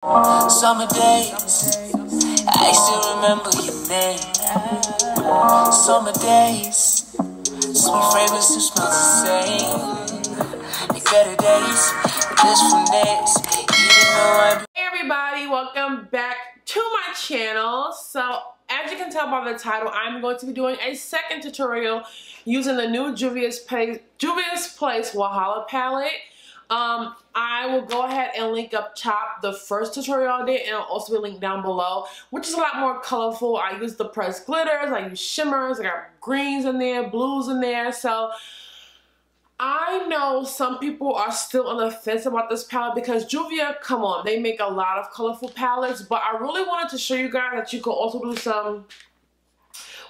Summer days, I still remember your name. Summer days, sweet fragrance still smells the same. Like better days, but this from days, even though I. Hey everybody, welcome back to my channel. So as you can tell by the title, I'm going to be doing a second tutorial using the new Juvia's Place Wahala palette. I will go ahead and link up top the first tutorial I did, and I'll also be linked down below, which is a lot more colorful. I use the pressed glitters, I use shimmers, I got greens in there, blues in there. So I know some people are still on the fence about this palette because Juvia, come on, they make a lot of colorful palettes, but I really wanted to show you guys that you could also do some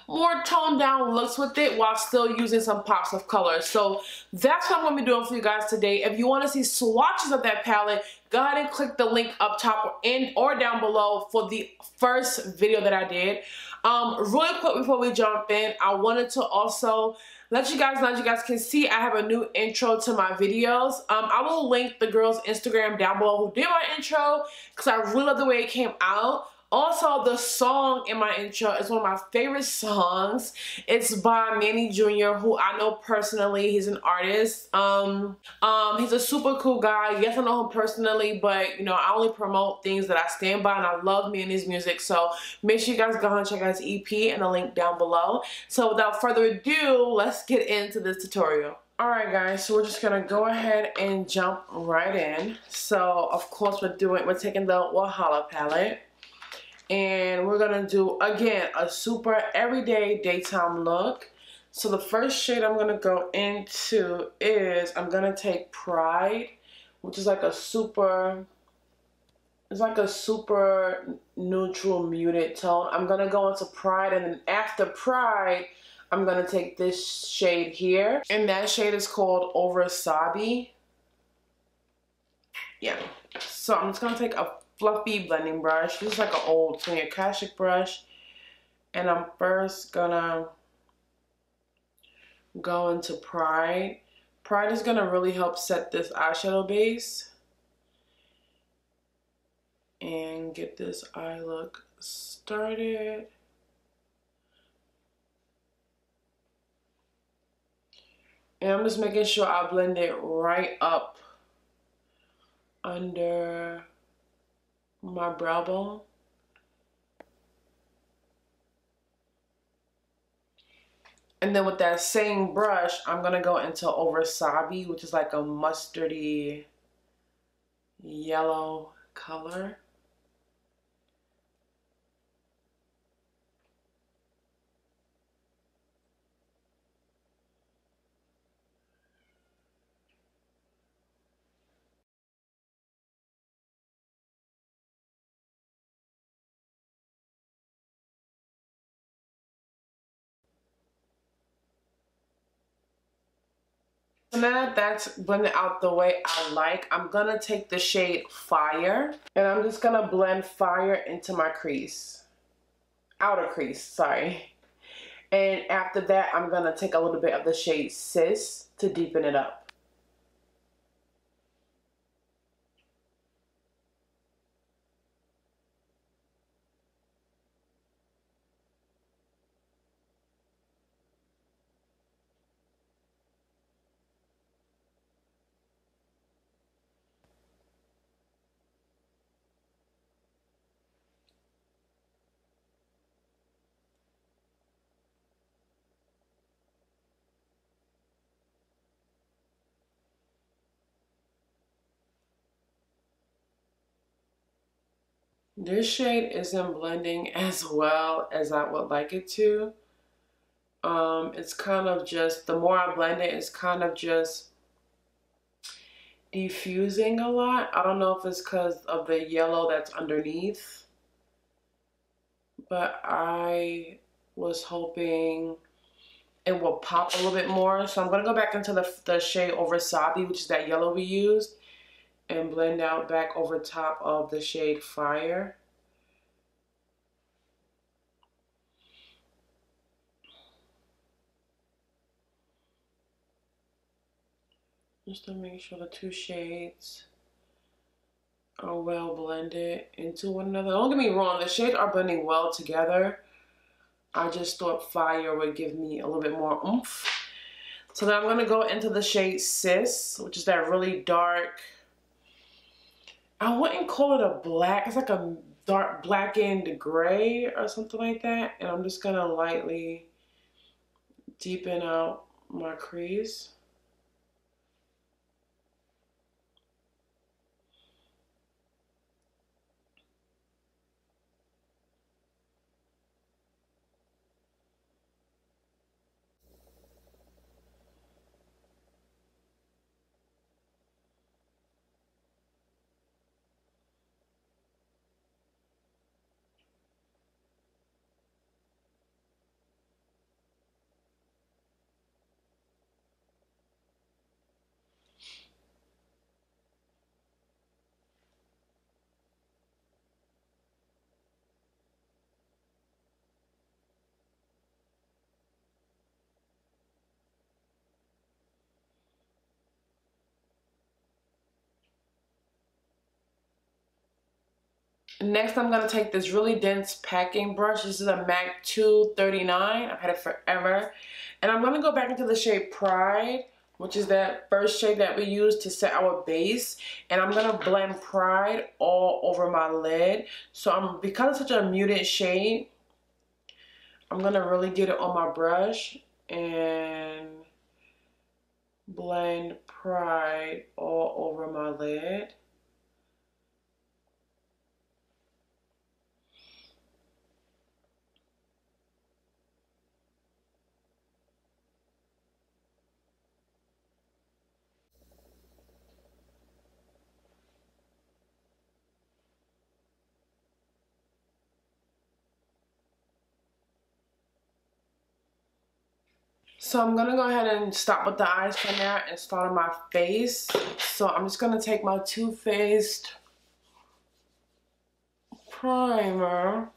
more toned down looks with it while still using some pops of color. So that's what I'm going to be doing for you guys today. If you want to see swatches of that palette, go ahead and click the link up top or down below for the first video that I did. Really quick before we jump in, I wanted to also let you guys know, as you guys can see, I have a new intro to my videos. I will link the girl's Instagram down below who did my intro because I really love the way it came out. Also, the song in my intro is one of my favorite songs. It's by MANNY.JR, who I know personally. He's an artist. He's a super cool guy. Yes, I know him personally, but you know, I only promote things that I stand by, and I love Manny's music. So make sure you guys go and check out his EP and the link down below. So without further ado, let's get into this tutorial. Alright guys, so we're just gonna go ahead and jump right in. So of course we're taking the Wahala palette. And we're gonna do, again, a super everyday daytime look. So the first shade I'm gonna go into is, I'm gonna take Pride, which is like a super, it's like a super neutral muted tone. I'm gonna go into Pride, and then after Pride, I'm gonna take this shade here. And that shade is called Wasabi. Yeah. So I'm just gonna take a fluffy blending brush. This is like an old Sonia Kashuk brush. And I'm first gonna go into Pride. Pride is gonna really help set this eyeshadow base and get this eye look started. And I'm just making sure I blend it right up under my brow bone. And then with that same brush, I'm gonna go into Wasabi, which is like a mustardy yellow color. So now that that's blended out the way I like, I'm gonna take the shade Fire, and I'm just gonna blend Fire into my crease. Outer crease, sorry. And after that, I'm gonna take a little bit of the shade Sis to deepen it up. This shade isn't blending as well as I would like it to. It's kind of just, the more I blend it, it's kind of just diffusing a lot. I don't know if it's because of the yellow that's underneath, but I was hoping it will pop a little bit more. So I'm going to go back into the shade Wasabi, which is that yellow we used, and blend out back over top of the shade Fire. Just to make sure the two shades are well blended into one another. Don't get me wrong, the shades are blending well together. I just thought fire would give me a little bit more oomph. So then I'm going to go into the shade Sis, which is that really dark, I wouldn't call it a black, it's like a dark blackened gray or something like that. And I'm just going to lightly deepen out my crease. Next, I'm going to take this really dense packing brush. This is a MAC 239. I've had it forever. And I'm going to go back into the shade Pride, which is that first shade that we used to set our base. And I'm going to blend Pride all over my lid. So because it's such a muted shade, I'm going to really get it on my brush and blend Pride all over my lid. So I'm going to go ahead and stop with the eyes for now and start on my face. So I'm just going to take my Too Faced primer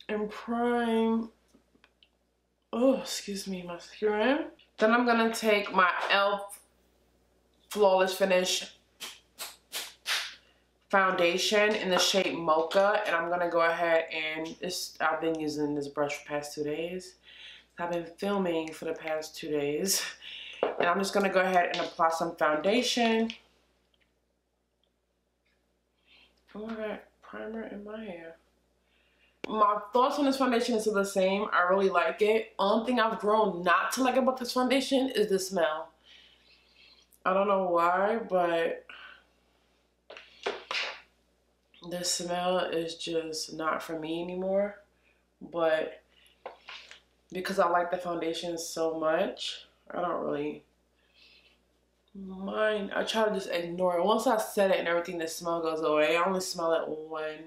and prime, excuse me, my skin. Then I'm going to take my e.l.f. Flawless Finish foundation in the shade Mocha, and I'm gonna go ahead and I've been using this brush for the past 2 days. I've been filming for the past 2 days, and I'm just gonna go ahead and apply some foundation. Oh, I got primer in my hair. My thoughts on this foundation is still the same. I really like it. Only thing I've grown not to like about this foundation is the smell. I don't know why, but the smell is just not for me anymore. But because I like the foundation so much, I don't really mind. I try to just ignore it. Once I set it and everything, the smell goes away. I only smell it when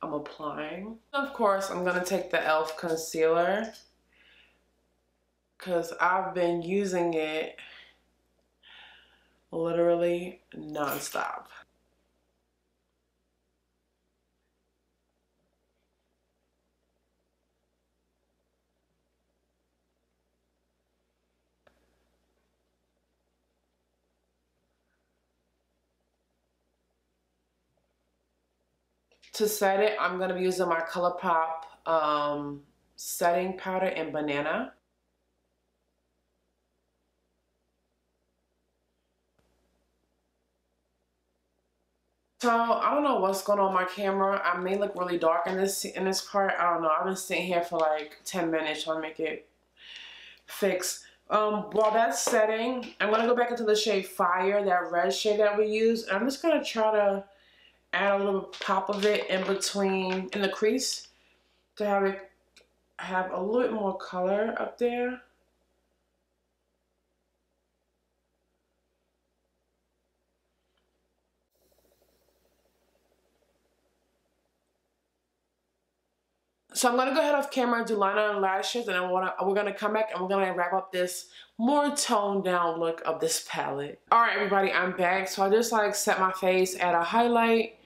I'm applying. Of course, I'm going to take the e.l.f. concealer because I've been using it literally non-stop. To set it, I'm going to be using my ColourPop setting powder in Banana. So I don't know what's going on with my camera. I may look really dark in this part. I don't know. I've been sitting here for like 10 minutes trying to make it fix. While that's setting, I'm going to go back into the shade Fire, that red shade that we used. I'm just going to try to add a little pop of it in between, in the crease, to have a little bit more color up there. So I'm gonna go ahead off camera and do liner and lashes, and then we're gonna come back and we're gonna wrap up this more toned down look of this palette. All right, everybody, I'm back. So I just like set my face, add a highlight,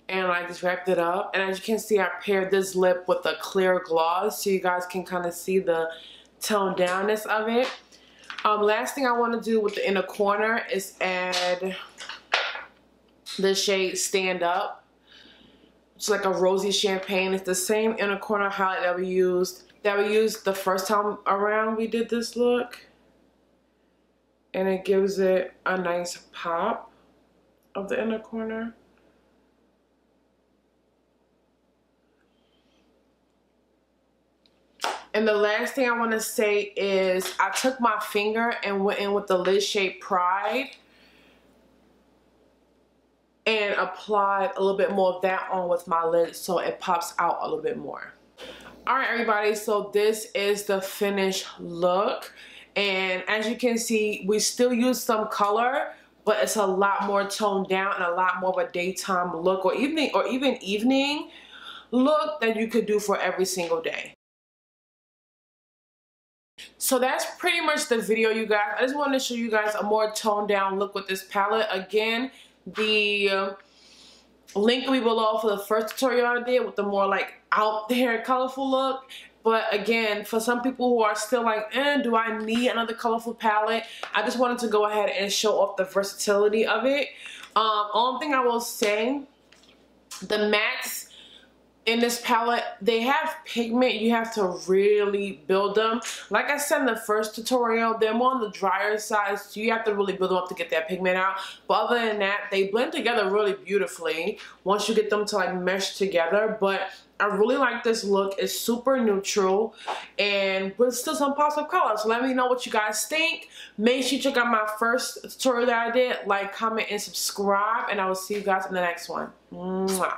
and I just wrapped it up. And as you can see, I paired this lip with a clear gloss so you guys can kind of see the toned downness of it. Last thing I want to do with the inner corner is add the shade Stand Up. It's like a rosy champagne. It's the same inner corner highlight that we used the first time around we did this look. And it gives it a nice pop of the inner corner. And the last thing I want to say is I took my finger and went in with the lid shade Pride and applied a little bit more of that on with my lid so it pops out a little bit more. Alright everybody, so this is the finished look. And as you can see, we still use some color, but it's a lot more toned down and a lot more of a daytime look or even evening look that you could do for every single day. So that's pretty much the video, you guys. I just wanted to show you guys a more toned down look with this palette. Again, the link will be below for the first tutorial I did with the more like out there colorful look. But again, for some people who are still like, do I need another colorful palette? I just wanted to go ahead and show off the versatility of it. Only thing I will say, the mattes in this palette, they have pigment. You have to really build them. Like I said in the first tutorial, they're more on the drier side, so you have to really build them up to get that pigment out. But other than that, they blend together really beautifully once you get them to like mesh together. But I really like this look. It's super neutral and with still some pops of color. So let me know what you guys think. Make sure you check out my first tutorial that I did. Like, comment, and subscribe. And I will see you guys in the next one. Mwah.